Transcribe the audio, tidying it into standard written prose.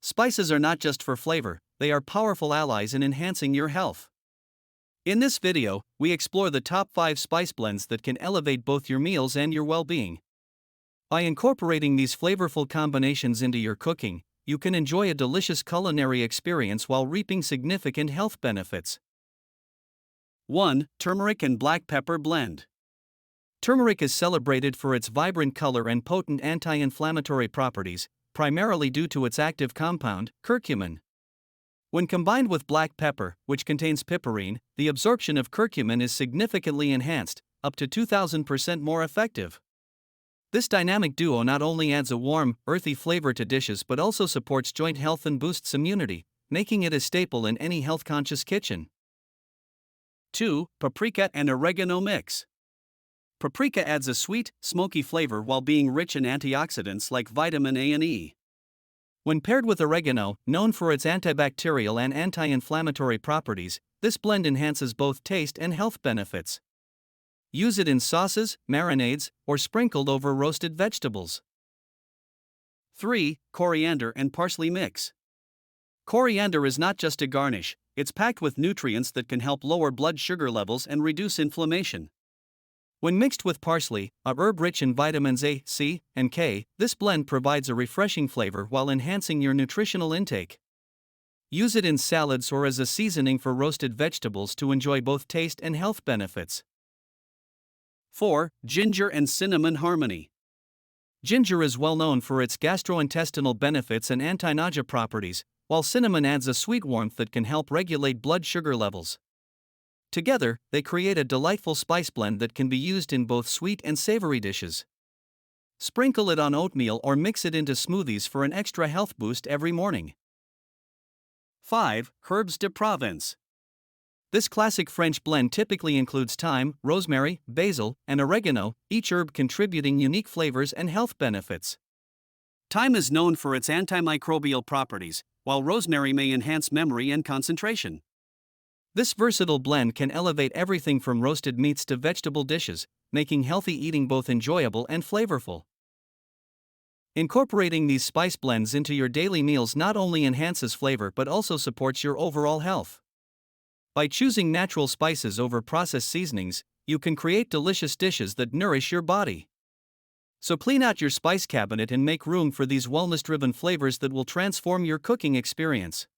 Spices are not just for flavor, they are powerful allies in enhancing your health. In this video, we explore the top 5 spice blends that can elevate both your meals and your well-being. By incorporating these flavorful combinations into your cooking, you can enjoy a delicious culinary experience while reaping significant health benefits. 1. Turmeric and black pepper blend. Turmeric is celebrated for its vibrant color and potent anti-inflammatory properties, primarily due to its active compound, curcumin. When combined with black pepper, which contains piperine, the absorption of curcumin is significantly enhanced, up to 2000% more effective. This dynamic duo not only adds a warm, earthy flavor to dishes but also supports joint health and boosts immunity, making it a staple in any health-conscious kitchen. 2. Paprika and oregano mix. Paprika adds a sweet, smoky flavor while being rich in antioxidants like vitamin A and E. When paired with oregano, known for its antibacterial and anti-inflammatory properties, this blend enhances both taste and health benefits. Use it in sauces, marinades, or sprinkled over roasted vegetables. 3. Coriander and parsley mix. Coriander is not just a garnish, it's packed with nutrients that can help lower blood sugar levels and reduce inflammation. When mixed with parsley, a herb rich in vitamins A, C, and K, this blend provides a refreshing flavor while enhancing your nutritional intake. Use it in salads or as a seasoning for roasted vegetables to enjoy both taste and health benefits. 4. Ginger and cinnamon harmony. Ginger is well known for its gastrointestinal benefits and anti-nausea properties, while cinnamon adds a sweet warmth that can help regulate blood sugar levels. Together, they create a delightful spice blend that can be used in both sweet and savory dishes. Sprinkle it on oatmeal or mix it into smoothies for an extra health boost every morning. 5. Herbes de Provence. This classic French blend typically includes thyme, rosemary, basil, and oregano, each herb contributing unique flavors and health benefits. Thyme is known for its antimicrobial properties, while rosemary may enhance memory and concentration. This versatile blend can elevate everything from roasted meats to vegetable dishes, making healthy eating both enjoyable and flavorful. Incorporating these spice blends into your daily meals not only enhances flavor but also supports your overall health. By choosing natural spices over processed seasonings, you can create delicious dishes that nourish your body. So clean out your spice cabinet and make room for these wellness-driven flavors that will transform your cooking experience.